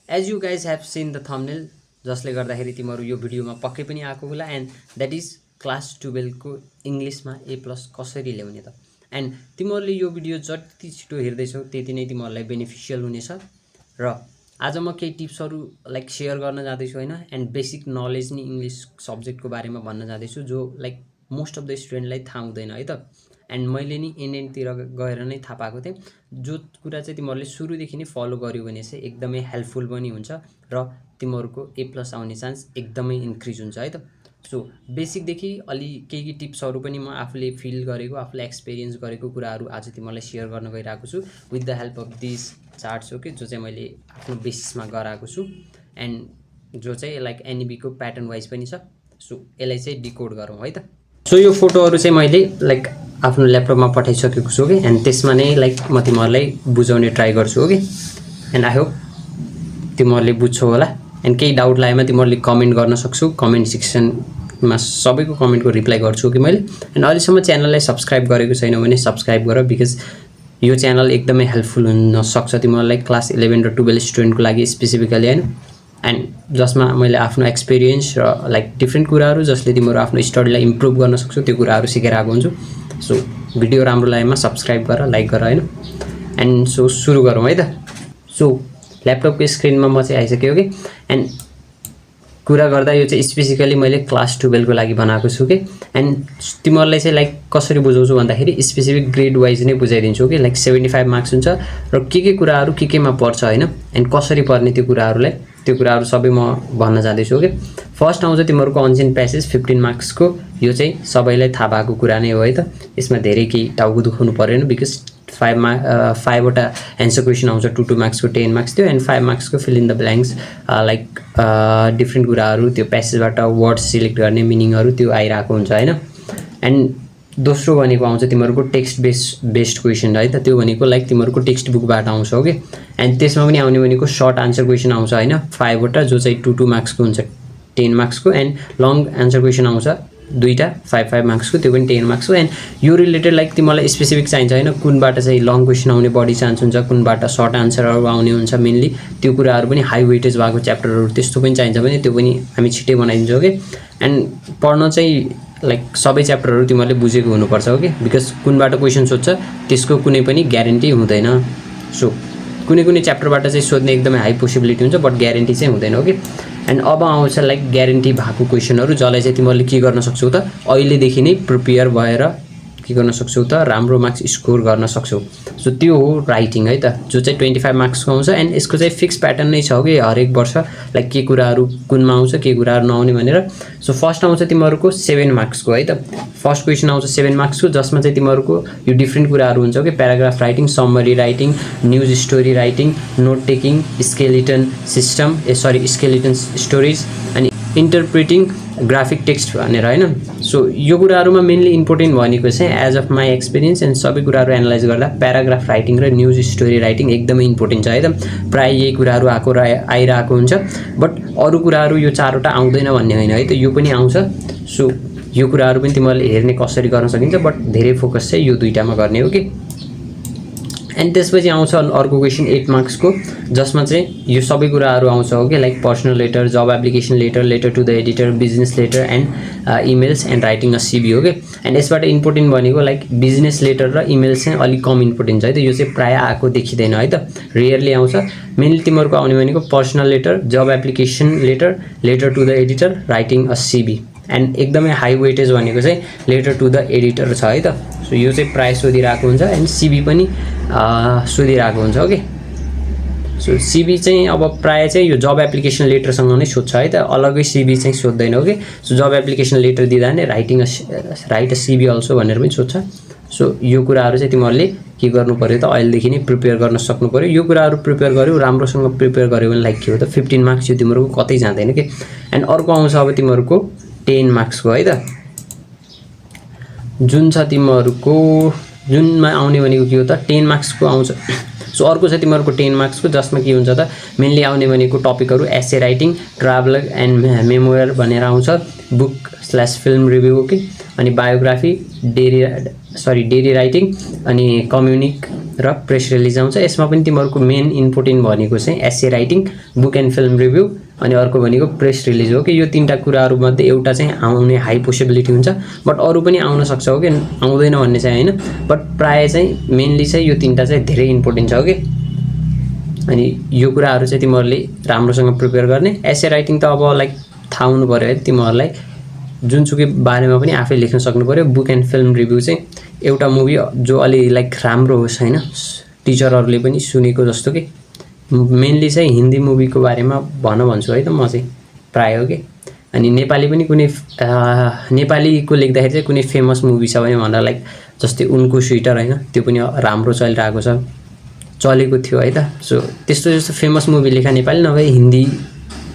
As you guys have seen the thumbnail जसले गर्दाखेरि तिमीहरू यो भिडियोमा पक्कै पनि आएको होला एन्ड द्याट इज क्लास 12 को इङ्ग्लिसमा A+ कसरी ल्याउने त। एन्ड तिमीहरूले यो भिडियो जति छिटो हेर्दैछौ त्यति नै तिमीहरूलाई बेनिफिसियल हुनेछ। र आज म केही टिप्सहरू लाइक सेयर गर्न जाँदैछु होइन, एन्ड बेसिक नलेज नि इङ्ग्लिस सब्जेक्टको बारेमा भन्न जाँदैछु जो लाइक मोस्ट अफ द स्टुडेन्टलाई थाहा हुँदैन है त। एन्ड मैले नि एनएनतिर गएर नै थाहा पाएको थिएँ, जो कुरा चाहिँ तिमीहरूले सुरुदेखि नै फलो गर्यो भने चाहिँ एकदमै हेल्पफुल पनि हुन्छ र तिमीहरूको A+ आउने चान्स एकदमै इन्क्रिज हुन्छ है त। सो बेसिकदेखि अलि केही टिप्सहरू पनि म आफूले फिल गरेको, आफूले एक्सपिरियन्स गरेको कुराहरू आज तिमीहरूलाई सेयर गर्न गइरहेको छु with the help of this charts हो कि जो चाहिँ मैले आफ्नो बेसिसमा गराएको छु एन्ड जो चाहिँ लाइक एनइबीको प्याटर्न वाइज पनि छ। सो यसलाई चाहिँ डिकोड गरौँ है त। सो यो फोटोहरू चाहिँ मैले लाइक आफ्नो ल्यापटपमा पठाइसकेको छु कि, एन्ड त्यसमा नै लाइक म तिमीहरूलाई बुझाउने ट्राई गर्छु कि, एन्ड आई होप तिमीहरूले बुझ्छौ होला। एन्ड केही डाउट लागेमा तिमीहरूले कमेन्ट गर्न सक्छौ, कमेन्ट सेक्सनमा सबैको कमेन्टको रिप्लाई गर्छु कि मैले। एन्ड अहिलेसम्म च्यानललाई सब्सक्राइब गरेको छैन भने सब्सक्राइब गर, बिकज यो च्यानल एकदमै हेल्पफुल हुनसक्छ तिमीहरूलाई क्लास 11 र 12 स्टुडेन्टको लागि स्पेसिफिकली होइन, एन्ड जसमा मैले आफ्नो एक्सपिरियन्स र लाइक डिफ्रेन्ट कुराहरू जसले तिमीहरू आफ्नो स्टडीलाई इम्प्रुभ गर्न सक्छौ त्यो कुराहरू सिकेर आएको हुन्छु। सो भिडियो राम्रो लागेमा सब्सक्राइब गर, लाइक गर होइन। एन्ड सो सुरु गरौँ है त। सो ल्यापटपको स्क्रिनमा म चाहिँ आइसक्यो कि, एन्ड कुरा गर्दा यो चाहिँ स्पेसिकली मैले क्लास 12 को लागि बनाएको छु कि, एन्ड तिमीहरूलाई चाहिँ लाइक कसरी बुझाउँछु भन्दाखेरि स्पेसिफिक ग्रेड वाइज नै बुझाइदिन्छु कि, लाइक 75 मार्क्स हुन्छ र के कुराहरू केमा पर्छ होइन, एन्ड कसरी पर्ने त्यो कुराहरू सबै म भन्न जाँदैछु कि। फर्स्ट आउँछ तिमीहरूको अनसिन प्यासेज 15 मार्क्सको। यो चाहिँ सबैलाई थाहा भएको कुरा नै हो है त, यसमा धेरै केही टाउको दुखाउनु परेन बिकज 5वटा एन्सर क्वेसन आउँछ 2 मार्क्सको 10 मार्क्स थियो, एन्ड 5 मार्क्सको fill in the blanks like different कुराहरू त्यो प्यासेजबाट वर्ड सिलेक्ट गर्ने मिनिङहरू त्यो आइरहेको हुन्छ होइन। एन्ड दोस्रो भनेको आउँछ तिमीहरूको टेक्स्ट बेस्ड क्वेसन है त, त्यो भनेको लाइक तिमीहरूको टेक्स्ट बुकबाट आउँछ हो कि, एन्ड त्यसमा पनि आउने भनेको सर्ट आन्सर क्वेसन आउँछ होइन 5वटा जो चाहिँ 2 मार्क्सको हुन्छ 10 मार्क्सको, एन्ड लङ आन्सर क्वेसन आउँछ 2टा 5 मार्क्सको, त्यो पनि 10 मार्क्सको। एन्ड यो रिलेटेड लाइक तिमीलाई स्पेसिफिक चाहिन्छ होइन, कुनबाट चाहिँ लङ क्वेसन आउने बढी चान्स हुन्छ, कुनबाट सर्ट आन्सरहरू आउने हुन्छ मेनली, त्यो कुराहरू पनि हाई वेटेज भएको च्याप्टरहरू त्यस्तो पनि चाहिन्छ भने त्यो पनि हामी छिट्टै बनाइदिन्छौँ कि। एन्ड पढ्न चाहिँ लाइक सबै च्याप्टरहरू तिमीहरूले बुझेको हुनुपर्छ हो कि, बिकज कुनबाट क्वेसन सोध्छ त्यसको कुनै पनि ग्यारेन्टी हुँदैन। सो कुनै च्याप्टरबाट चाहिँ सोध्ने एकदमै हाई पोसिबिलिटी हुन्छ बट ग्यारेन्टी चाहिँ हुँदैन हो कि। एन्ड अब आउँछ लाइक ग्यारेन्टी भएको क्वेसनहरू जसलाई चाहिँ तिमीहरूले के गर्न सक्छौ त, अहिलेदेखि नै प्रिपेयर भएर के गर्न सक्छौ त, राम्रो मार्क्स स्कोर गर्न सक्छौ। सो त्यो हो राइटिङ है त, जो चाहिँ 25 मार्क्सको आउँछ, एन्ड यसको चाहिँ फिक्स प्याटर्न नै छ कि हरेक वर्ष लाइक के कुराहरू कुनमा आउँछ के कुराहरू नआउने भनेर। सो फर्स्ट आउँछ तिमीहरूको 7 मार्क्सको है त, फर्स्ट क्वेसन आउँछ 7 मार्क्सको जसमा चाहिँ तिमीहरूको यो डिफ्रेन्ट कुराहरू हुन्छ कि, paragraph writing, summary writing, news story writing, note taking, skeleton stories, अनि इन्टरप्रिटिङ ग्राफिक टेक्स्ट भनेर होइन। सो यो कुराहरूमा मेनली इम्पोर्टेन्ट भनेको चाहिँ as of my experience and सबै कुराहरू एनालाइज गर्दा प्याराग्राफ राइटिङ र न्युज स्टोरी राइटिङ एकदमै इम्पोर्टेन्ट छ है त। प्रायः यही कुराहरू आइरहेको हुन्छ, बट अरू कुराहरू यो 4वटा आउँदैन भन्ने होइन है त, यो पनि आउँछ। सो यो कुराहरू पनि तिमीहरूले हेर्ने कसरी गर्न सकिन्छ, बट धेरै फोकस चाहिँ यो 2टामा गर्ने हो कि। एन्ड त्यसपछि आउँछ अर्को क्वेसन 8 मार्क्सको जसमा चाहिँ यो सबै कुराहरू आउँछ हो कि, like personal letter, job application letter, letter to the editor, business letter and emails and writing a CV हो कि। एन्ड यसबाट इम्पोर्टेन्ट भनेको लाइक बिजनेस लेटर र इमेल्स चाहिँ अलिक कम इम्पोर्टेन्ट छ है त, यो चाहिँ प्रायः आएको देखिँदैन है त, रेयरली आउँछ। मेनली तिमीहरूको आउने भनेको personal letter, job application letter, letter to the editor, writing a CV, and एकदमै हाई वेटेज भनेको चाहिँ लेटर टु द एडिटर छ है त। सो यो चाहिँ प्रायः सोधिरहेको हुन्छ, एन्ड सिभी पनि सोधिरहेको हुन्छ हो कि। सो सिभी चाहिँ अब प्रायः चाहिँ यो जब एप्लिकेसन लेटरसँग नै सोध्छ है त, अलग्गै सिभी चाहिँ सोध्दैन हो कि। सो जब एप्लिकेसन लेटर दिँदा नै राइट अ सिभी अल्सो भनेर पनि सोध्छ। सो यो कुराहरू चाहिँ तिमीहरूले के गर्नु पऱ्यो त, अहिलेदेखि नै प्रिपेयर गर्न सक्नु पऱ्यो। यो कुराहरू प्रिपेयर गर्यो, राम्रोसँग प्रिपेयर गर्यो भने लाइक के हो त 15 मार्क्स यो तिमीहरूको कतै जाँदैन कि। एन्ड अर्को आउँछ अब तिमीहरूको 10 मार्क्सको है त, जुन छ तिमीहरूको जुनमा आउने भनेको के हो त 10 मार्क्सको आउँछ सो अर्को छ तिमीहरूको 10 मार्क्सको, जसमा के हुन्छ त मेनली आउने भनेको टपिकहरू एसे राइटिङ, ट्राभल एन्ड मेमोयर भनेर आउँछ, बुक/फिल्म रिभ्यू, ओके, अनि बायोग्राफी, डेरी राइटिङ, अनि कम्युनिक र प्रेस रिलिज आउँछ। यसमा पनि तिमीहरूको मेन इम्पोर्टेन्ट भनेको चाहिँ essay writing, book and film review, अनि अर्को भनेको प्रेस रिलिज हो कि यो तीनटा कुराहरूमध्ये एउटा चाहिँ आउने हाई पोसिबिलिटी हुन्छ, बट अरू पनि आउन सक्छ हो कि, आउँदैन भन्ने चाहिँ होइन, बट प्रायः चाहिँ मेनली चाहिँ यो तीनटा चाहिँ धेरै इम्पोर्टेन्ट छ हो कि। अनि यो कुराहरू चाहिँ तिमीहरूले राम्रोसँग प्रिपेयर गर्ने। एसे राइटिङ त अब लाइक थाहा हुनु पऱ्यो है तिमीहरूलाई, जुनसुकै बारेमा पनि आफै लेख्न सक्नु पऱ्यो। बुक एन्ड फिल्म रिभ्यू चाहिँ एउटा मुभी जो अलि लाइक राम्रो होस् होइन, टिचरहरूले पनि सुनेको जस्तो कि, मेनली चाहिँ हिन्दी मुभीको बारेमा भन्छु है त म चाहिँ प्रायः हो कि। अनि नेपाली पनि कुनै नेपालीको लेख्दाखेरि चाहिँ कुनै फेमस मुभी छ भने भनेर लाइक जस्तै उनको स्वेटर होइन, त्यो पनि राम्रो चलिरहेको छ, चलेको थियो है त। सो त्यस्तो जस्तो फेमस मुभी लेखा नेपाली, नभए हिन्दी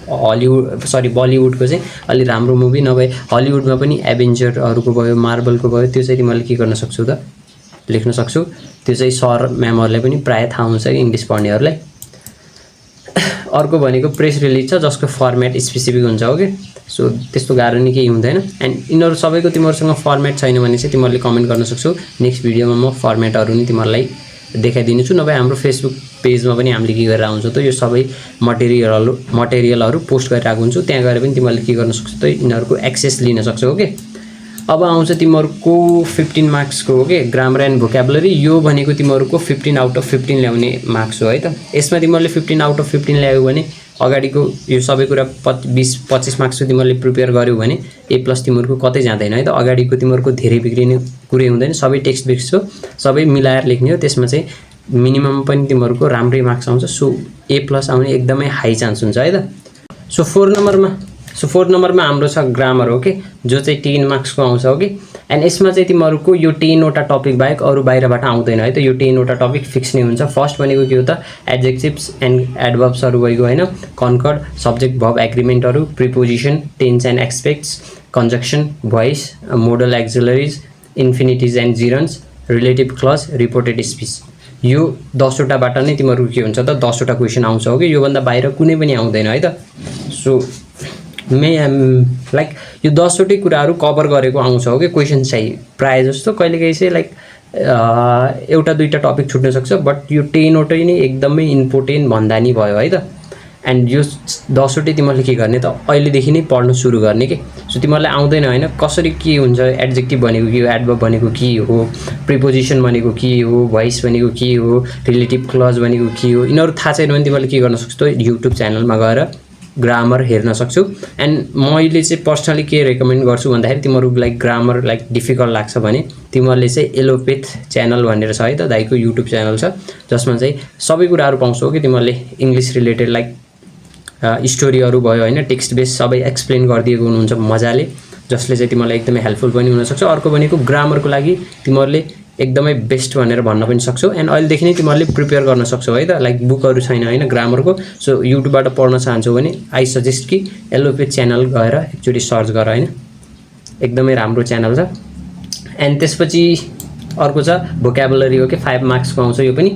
बलिउडको चाहिँ अलि राम्रो मुभी, नभए हलिउडमा पनि एभेन्जरहरूको भयो, मार्बलको भयो, त्यो चाहिँ तिमीहरूले के गर्न सक्छौ त लेख्न सक्छौ। त्यो चाहिँ सर म्यामहरूलाई पनि प्रायः थाहा हुन्छ कि इङ्ग्लिस पढ्नेहरूलाई। अर्को भनेको प्रेस रिलिज छ, जसको फर्मेट स्पेसिफिक हुन्छ हो कि। सो त्यस्तो गाह्रो नि केही हुँदैन। एन्ड यिनीहरू सबैको तिमीहरूसँग फर्मेट छैन भने चाहिँ तिमीहरूले कमेन्ट गर्न सक्छौ, नेक्स्ट भिडियोमा म फर्मेटहरू नि तिमीहरूलाई देखाइदिनेछु, नभए हाम्रो फेसबुक पेजमा पनि हामीले के गरेर आउँछ त यो सबै मटेरियलहरू पोस्ट गरिरहेको हुन्छु, त्यहाँ गएर पनि तिमीहरूले के गर्न सक्छौ त यिनीहरूको एक्सेस लिन सक्छौ हो कि। अब आउँछ तिमीहरूको 15 मार्क्सको हो कि ग्रामर एन्ड भोक्याबुलरी। यो भनेको तिमीहरूको 15 आउट अफ 15 ल्याउने मार्क्स हो है त। यसमा तिमीहरूले 15 आउट अफ 15 ल्यायो भने अगाडिको यो सबै कुरा 20-25 मार्क्सको तिमीहरूले प्रिपेयर गर्यौ भने A+ तिमीहरूको कतै जाँदैन है त। अगाडिको तिमीहरूको धेरै बिग्रिने कुरै हुँदैन, सबै टेक्स्ट बुक्स हो, सबै मिलाएर लेख्ने हो, त्यसमा चाहिँ मिनिमम पनि तिमीहरूको राम्रै मार्क्स आउँछ। सो A+ आउने एकदमै हाई चान्स हुन्छ है त। सो 4 नम्बरमा हाम्रो छ ग्रामर हो कि, जो चाहिँ 10 मार्क्सको आउँछ हो कि। एन्ड यसमा चाहिँ तिमीहरूको यो 10वटा टपिक बाहेक अरू बाहिरबाट आउँदैन है त। यो 10वटा टपिक फिक्स नै हुन्छ। फर्स्ट भनेको के हो त एडजेक्टिभ्स एन्ड एडभर्ब्सहरू भइगयो होइन, कन्कर्ड, सब्जेक्ट भर्ब एग्रिमेन्टहरू, preposition, tense and aspects, conjunction, voice, modal auxiliaries, infinitives and gerunds, relative clause, reported speech. यो 10वटाबाट नै तिमीहरूको के हुन्छ त 10वटा क्वेसन आउँछ हो कि, योभन्दा बाहिर कुनै पनि आउँदैन है त। सो लाइक यो 10वटै कुराहरू कभर गरेको आउँछ हो कि क्वेसन चाहिँ प्रायः जस्तो। कहिलेकाहीँ चाहिँ लाइक एउटा दुईवटा टपिक छुट्न सक्छ, बट यो 10वटै नै एकदमै इम्पोर्टेन्ट भन्दा नि भयो है त। एन्ड यो 10वटै तिमीहरूले के गर्ने त अहिलेदेखि नै पढ्न सुरु गर्ने कि। सो तिमीहरूलाई आउँदैन होइन कसरी के हुन्छ, एडजेक्टिभ भनेको के हो, एडभर्ब भनेको के हो, प्रिपोजिसन भनेको के हो, भोइस भनेको के हो, रिलेटिभ क्लज भनेको के हो, यिनीहरू थाहा छैन भने तिमीहरूले के गर्न सक्छौ युट्युब च्यानलमा गएर ग्रामर हेर्न सक्छौ। एन्ड मैले चाहिँ पर्सनली के रेकमेन्ड गर्छु भन्दाखेरि तिमीहरूलाई ग्रामर लाइक डिफिकल्ट लाग्छ भने तिमीहरूले चाहिँ एलोपेथ च्यानल भनेर छ है त, दाइको युट्युब च्यानल छ, जसमा चाहिँ सबै कुराहरू पाउँछौ कि तिमीहरूले इङ्ग्लिस रिलेटेड लाइक स्टोरीहरू भयो होइन, टेक्स्ट बेस सबै एक्सप्लेन गरिदिएको हुनुहुन्छ मजाले, जसले चाहिँ तिमीलाई एकदमै हेल्पफुल पनि हुनसक्छ। अर्को भनेको ग्रामरको लागि तिमीहरूले एकदमै बेस्ट भनेर भन्न पनि सक्छौ। एन्ड अहिलेदेखि नै तिमीहरूले प्रिपेयर गर्न सक्छौ है त, लाइक बुकहरू छैन होइन ग्रामरको। सो युट्युबबाट पढ्न चाहन्छौ भने आई सजेस्ट कि एलोपेथ च्यानल गएर एकचोटि सर्च गर होइन, एकदमै राम्रो च्यानल छ। एन्ड त्यसपछि अर्को छ भोक्याबुलरी हो कि 5 मार्क्सको आउँछ यो पनि।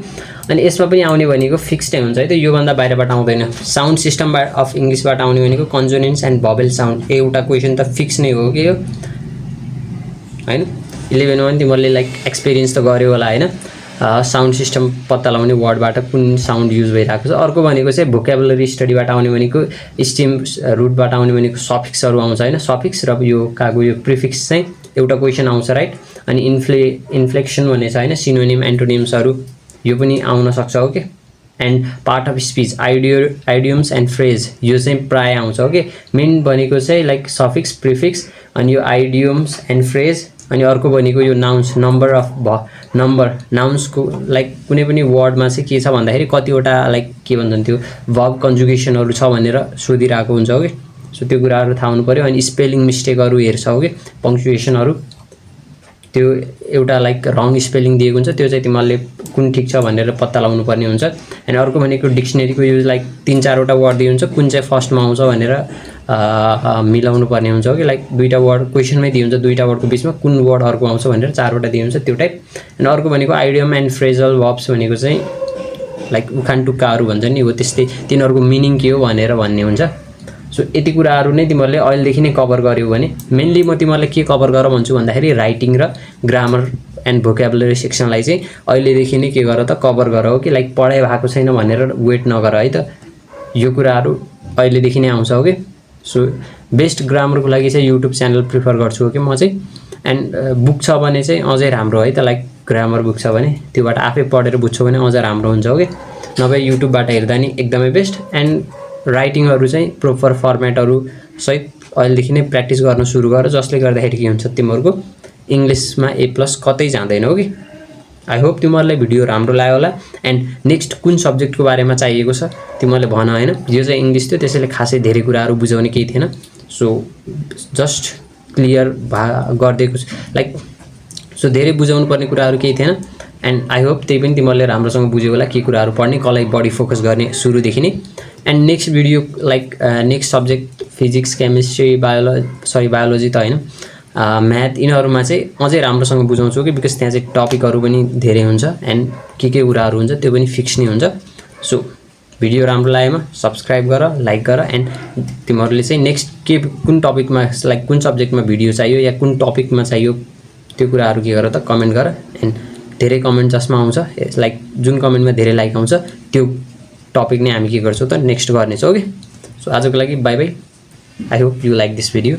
अनि यसमा पनि आउने भनेको फिक्स नै हुन्छ है त, योभन्दा बाहिरबाट आउँदैन। साउन्ड सिस्टम अफ इङ्ग्लिसबाट आउने भनेको कन्सोनेन्ट्स एन्ड भोवेल साउन्ड, एउटा क्वेसन त फिक्स नै हो कि यो होइन। 11मा पनि तिमीहरूले लाइक एक्सपिरियन्स त गर्यो होला होइन, साउन्ड सिस्टम पत्ता लगाउने वर्डबाट कुन साउन्ड युज भइरहेको छ। अर्को भनेको चाहिँ भोक्याबुलरी स्टडीबाट आउने भनेको स्टेम रुटबाट आउने भनेको सफिक्सहरू आउँछ होइन, सफिक्स र यो काको यो प्रिफिक्स चाहिँ एउटा क्वेसन आउँछ राइट। अनि इन्फ्लेक्सन भन्ने छ होइन, सिनोनिम एन्टोनिम्सहरू यो पनि आउन सक्छ हो कि। And part of speech idioms and phrase यो चाहिँ प्रायः आउँछ हो कि। मेन भनेको चाहिँ लाइक सफिक्स प्रिफिक्स अनि यो आइडियम्स एन्ड फ्रेज। अनि अर्को भनेको यो नाउन्स, नम्बर नाउन्सको लाइक कुनै पनि वर्डमा चाहिँ के छ भन्दाखेरि कतिवटा लाइक के भन्छन् त्यो भर्ब कन्जुगेसनहरू छ भनेर सोधिरहेको हुन्छ हो कि। सो त्यो कुराहरू थाहा हुनु पऱ्यो। अनि स्पेलिङ मिस्टेकहरू हेर्छ हो कि, पङ्क्चुएसनहरू त्यो एउटा लाइक रङ स्पेलिङ दिएको हुन्छ, त्यो चाहिँ तिमीहरूले कुन ठिक छ भनेर पत्ता लगाउनु पर्ने हुन्छ। अनि अर्को भनेको डिक्सनेरीको यो लाइक 3-4वटा वर्ड दिएको हुन्छ, कुन चाहिँ फर्स्टमा आउँछ भनेर मिलाउनु पर्ने हुन्छ हो कि। लाइक 2टा वर्ड क्वेसनमै दिएको हुन्छ, 2टा वर्डको बिचमा कुन वर्ड अर्को आउँछ भनेर 4वटा दिएको हुन्छ त्यो टाइप। अनि अर्को भनेको आइडियम एन्ड फ्रेजल भर्ब्स भनेको चाहिँ लाइक उखान टुक्काहरू भन्छ नि हो त्यस्तै तिनीहरूको मिनिङ के हो भनेर भन्ने हुन्छ। सो यति कुराहरू नै तिमीहरूले अहिलेदेखि नै कभर गर्यौ भने मेनली म तिमीहरूलाई के कभर गर भन्छु भन्दाखेरि राइटिङ र ग्रामर एन्ड भोक्याबुलरी सेक्सनलाई चाहिँ अहिलेदेखि नै के गर त कभर गर हो कि लाइक पढाइ भएको छैन भनेर वेट नगर है त, यो कुराहरू अहिलेदेखि नै आउँछ हो कि। सो बेस्ट ग्रामरको लागि चाहिँ युट्युब च्यानल प्रिफर गर्छु हो कि म चाहिँ। एन्ड बुक छ भने चाहिँ अझै राम्रो है त, लाइक ग्रामर बुक छ भने त्योबाट आफै पढेर बुझ्छौ भने अझ राम्रो हुन्छ हो कि, नभए युट्युबबाट हेर्दा नि एकदमै बेस्ट। एन्ड राइटिङहरू चाहिँ प्रोपर फर्मेटहरू सहित अहिलेदेखि नै प्र्याक्टिस गर्न सुरु गर, जसले गर्दाखेरि के हुन्छ तिमीहरूको इङ्ग्लिसमा A+ कतै जाँदैन हो कि। आई होप तिमीहरूलाई भिडियो राम्रो लाग्यो होला। एन्ड नेक्स्ट कुन सब्जेक्टको बारेमा चाहिएको छ तिमीहरूले भन होइन, यो चाहिँ इङ्ग्लिस थियो त्यसैले खासै धेरै कुराहरू बुझाउने केही थिएन। सो जस्ट क्लियर गरिदिएको लाइक सो धेरै बुझाउनु पर्ने कुराहरू केही थिएन। एन्ड आई होप त्यही पनि तिमीहरूले राम्रोसँग बुझ्यो होला के कुराहरू पढ्ने, कसलाई बढी फोकस गर्ने सुरुदेखि नै। And next video like next subject physics chemistry biology त होइन, म्याथ यिनीहरूमा चाहिँ अझै राम्रोसँग बुझाउँछु कि बिकज त्यहाँ चाहिँ टपिकहरू पनि धेरै हुन्छ एन्ड के कुराहरू हुन्छ त्यो पनि फिक्स नै हुन्छ। सो भिडियो राम्रो लागेमा सब्सक्राइब गर, लाइक गर। एन्ड तिमीहरूले चाहिँ नेक्स्ट कुन टपिकमा लाइक कुन सब्जेक्टमा भिडियो चाहियो या कुन टपिकमा चाहियो त्यो कुराहरू के गर त कमेन्ट गर। एन्ड धेरै कमेन्ट जसमा आउँछ लाइक जुन कमेन्टमा धेरै लाइक आउँछ त्यो टपिक नै हामी के गर्छौँ त नेक्स्ट गर्नेछौँ कि। सो आजको लागि by by. I hope you like this video.